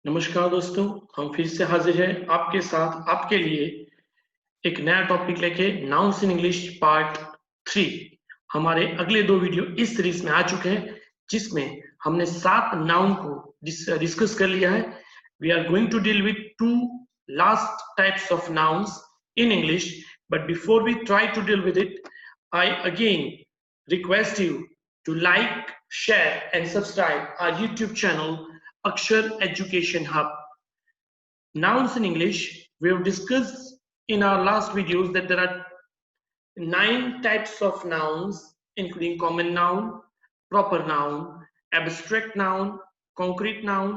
नमस्कार दोस्तों, हम फिर से हाजिर हैं आपके साथ आपके लिए एक नया टॉपिक लेके नाउन्स इन इंग्लिश पार्ट 3। हमारे अगले 2 वीडियो इस सीरीज में आ चुके हैं जिसमें हमने 7 नाउन को डिस्कस कर लिया है। We are going to deal with 2 last types of nouns in English, but before we try to deal with it, I again request you to like, share and subscribe our YouTube channel Akshar Education Hub. Nouns in English, we have discussed in our last videos that there are 9 types of nouns, including common noun, proper noun, abstract noun, concrete noun,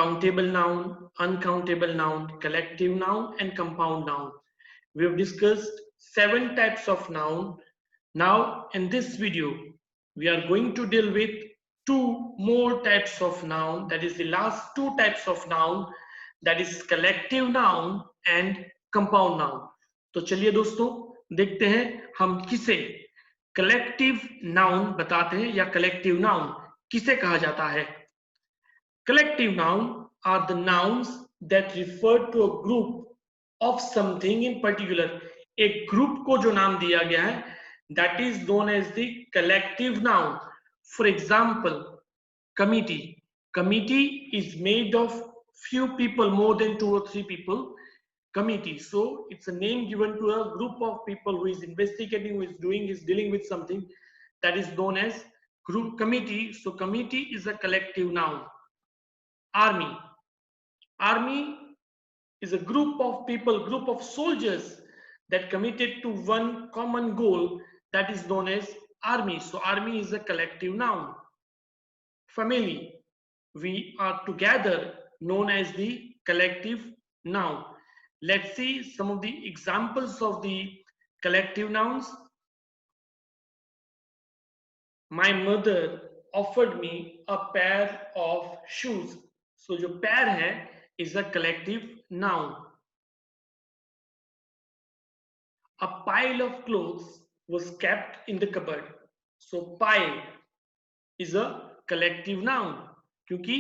countable noun, uncountable noun, collective noun, and compound noun. We have discussed 7 types of noun. Now, in this video, we are going to deal with 2 more types of noun. That is the last 2 types of noun. That is collective noun and compound noun. तो चलिए दोस्तों देखते हैं हम किसे collective noun बताते हैं या कलेक्टिव नाउन किसे कहा जाता है। Collective noun are the nouns that refer to a group of something in particular. एक ग्रुप को जो नाम दिया गया है that is known as the collective noun. For example, committee. Committee is made of few people, more than 2 or 3 people. Committee. So it's a name given to a group of people who is investigating, who is doing, is dealing with something that is known as group committee. So committee is a collective noun. Army. Army is a group of people, group of soldiers that committed to one common goal that is known as army. So army is a collective noun. Family. We are together, known as the collective noun. Let's see some of the examples of the collective nouns. My mother offered me a pair of shoes. So जो pair है is a collective noun. A pile of clothes was kept in the cupboard. So pile is a collective noun. क्योंकि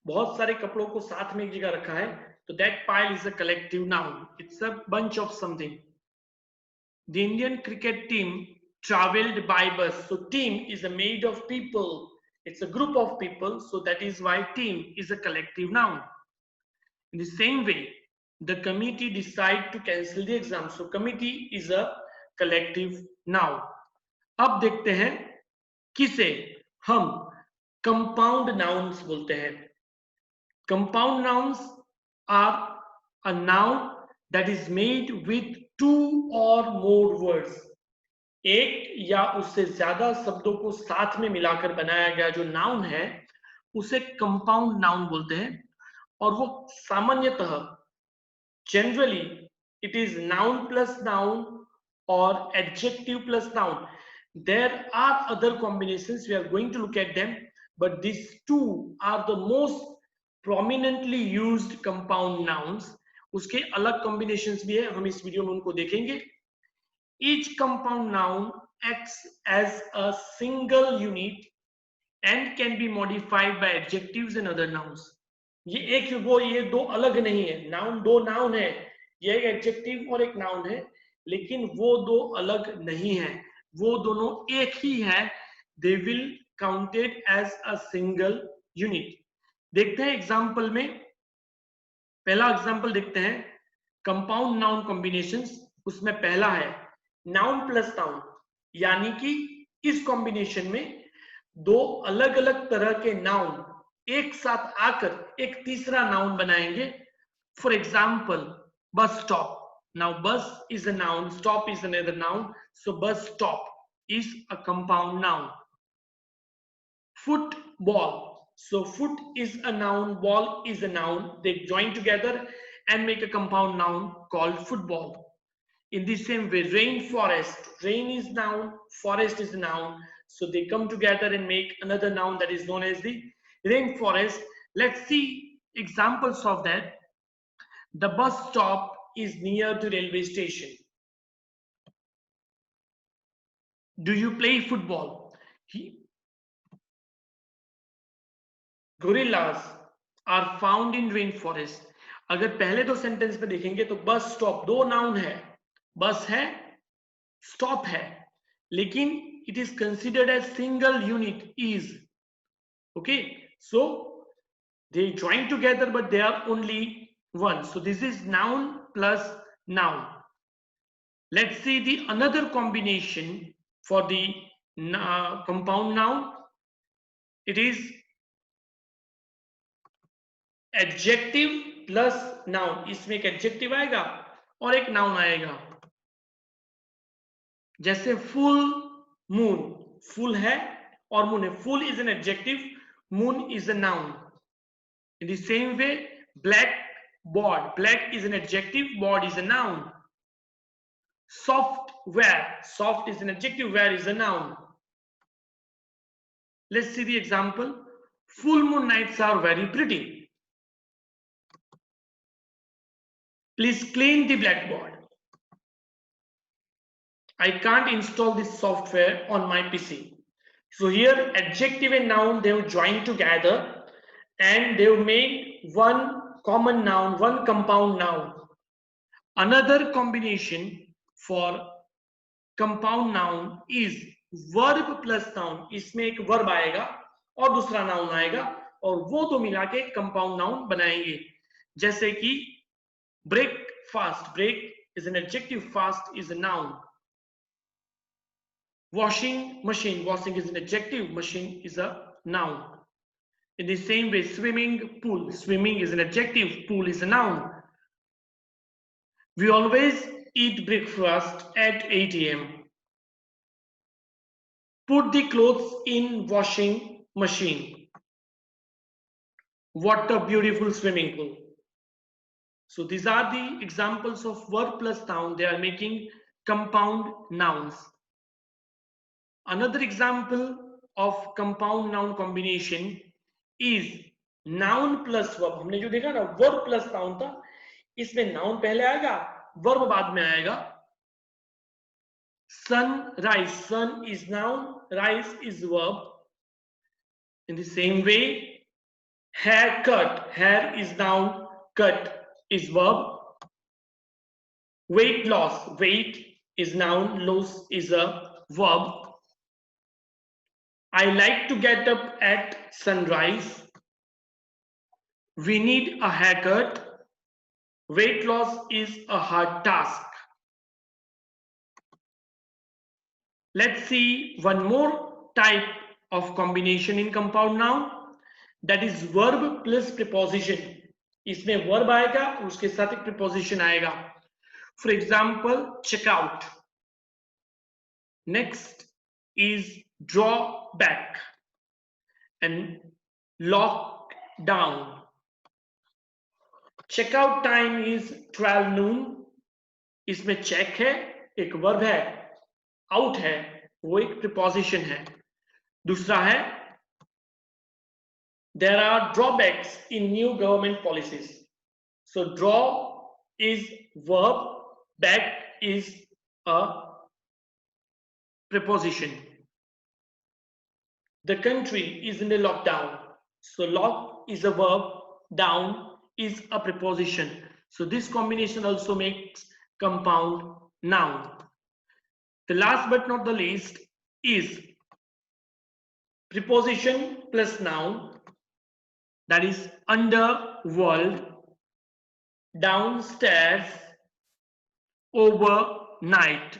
बहुत सारे कपड़ों को साथ में एक जगह रखा है, तो that pile is a collective noun. It's a bunch of something. The Indian cricket team traveled by bus. So team is made of people. It's a group of people. So that is why team is a collective noun. In the same way, the committee decide to cancel the exam. So committee is a collective noun. अब देखते हैं किसे हम compound nouns बोलते हैं. Compound nouns are a noun that is made with 2 or more words. एक या उससे ज्यादा शब्दों को साथ में मिलाकर बनाया गया जो नाउन है उसे कंपाउंड नाउन बोलते हैं, और वो सामान्यतः generally it is noun plus noun or adjective plus noun. There are other combinations, we are going to look at them, but these two are the most prominently used compound nouns. उसके अलग combinations भी है, हम इस video में उनको देखेंगे. Each compound noun acts as a single unit and can be modified by adjectives and other nouns. ये दो अलग नहीं है. नाउन दो नाउन है, ये एक एडजेक्टिव और एक नाउन है, लेकिन वो दो अलग नहीं है, वो दोनों एक ही है. They will counted as a single unit. देखते हैं एग्जांपल में. पहला एग्जांपल देखते हैं कंपाउंड नाउन कॉम्बिनेशंस. उसमें पहला है नाउन प्लस नाउन, यानी कि इस कॉम्बिनेशन में दो अलग अलग तरह के नाउन एक साथ आकर एक तीसरा नाउन बनाएंगे. For example bus stop. Now bus is a noun, stop is another noun, so bus stop is a compound noun. Football. So foot is a noun, ball is a noun. They join together and make a compound noun called football. In the same way, rainforest. Rain is noun, forest is a noun. So they come together and make another noun that is known as the rainforest. Let's see examples of that. The bus stop is near to railway station. Do you play football? Gorillas are found in rain forest. अगर पहले दो sentence में देखेंगे तो bus stop, दो noun है, बस है, स्टॉप है, लेकिन it is considered as single unit is. Okay, so they join together but they are only one, so this is noun plus noun. Let's see the another combination for the compound noun. It is adjective plus noun. इसमें एक adjective आएगा और एक noun आएगा। जैसे full moon, full है और moon है, full is an adjective, moon is a noun. In the same way, blackboard, black is an adjective, board is a noun. Software, soft is an adjective, where is a noun. Let's see the example. Full moon nights are very pretty. Please clean the blackboard. I can't install this software on my PC. So here adjective and noun, they have joined together and they have made one common noun, one compound noun. Another combination for compound noun is verb plus noun. इसमें एक verb आएगा और दूसरा noun आएगा और वो दो मिला के compound noun बनाएंगे। जैसे कि breakfast, break is an adjective, fast is a noun. Washing machine, washing is an adjective, machine is a noun. In the same way, swimming pool, swimming is an adjective, pool is a noun. We always eat breakfast at 8 a.m. Put the clothes in washing machine. What a beautiful swimming pool. So these are the examples of verb plus noun. They are making compound nouns. Another example of compound noun combination is noun plus verb. हमने जो देखा ना verb plus noun था, इसमें noun पहले आएगा, verb बाद में आएगा. Sunrise, sun is noun, rise is verb. In the same way, haircut, hair is noun, cut is verb. Weight loss, weight is noun, loss is a verb. I like to get up at sunrise. We need a haircut. Weight loss is a hard task. Let's see one more type of combination in compound noun, that is verb plus preposition. इसमें verb आएगा उसके साथ एक preposition आएगा. For example, check out. Next is draw back and lock down. Checkout time is 12 noon. इसमें check है, एक verb है, out है, वो एक preposition है. दूसरा है there are drawbacks in new government policies. So draw is verb, back is a preposition. The country is in a lockdown. So lock is a verb, down is a preposition. So this combination also makes compound noun. The last but not the least is preposition plus noun, that is underworld, downstairs, overnight.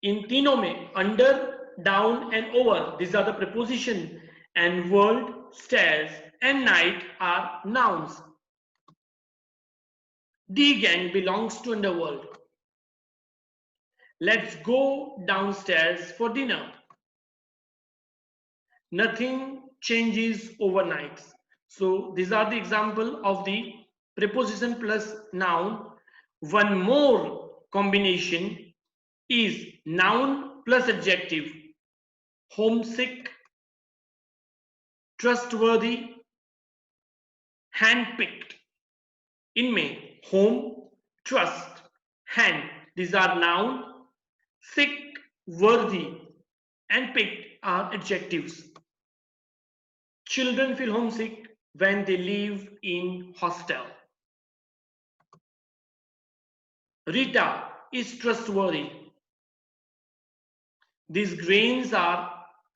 इन तीनों में under, down and over, these are the preposition, and world, stairs and night are nouns. The gang belongs to underworld. Let's go downstairs for dinner. Nothing changes overnight. So these are the example of the preposition plus noun. One more combination is noun plus adjective. Homesick, trustworthy, handpicked. इनमें home, trust, hand, these are noun. Sick, worthy and picked are adjectives. Children feel homesick when they live in hostel. Rita is trustworthy. These grains are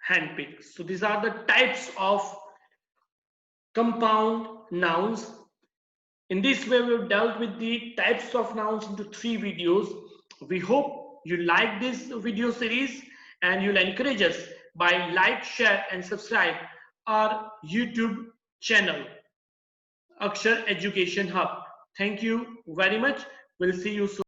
handpicked. So these are the types of compound nouns. In this way, we've dealt with the types of nouns into 3 videos. We hope you like this video series and you'll encourage us by like, share and subscribe our YouTube channel, Akshar Education Hub. Thank you very much. We'll see you soon.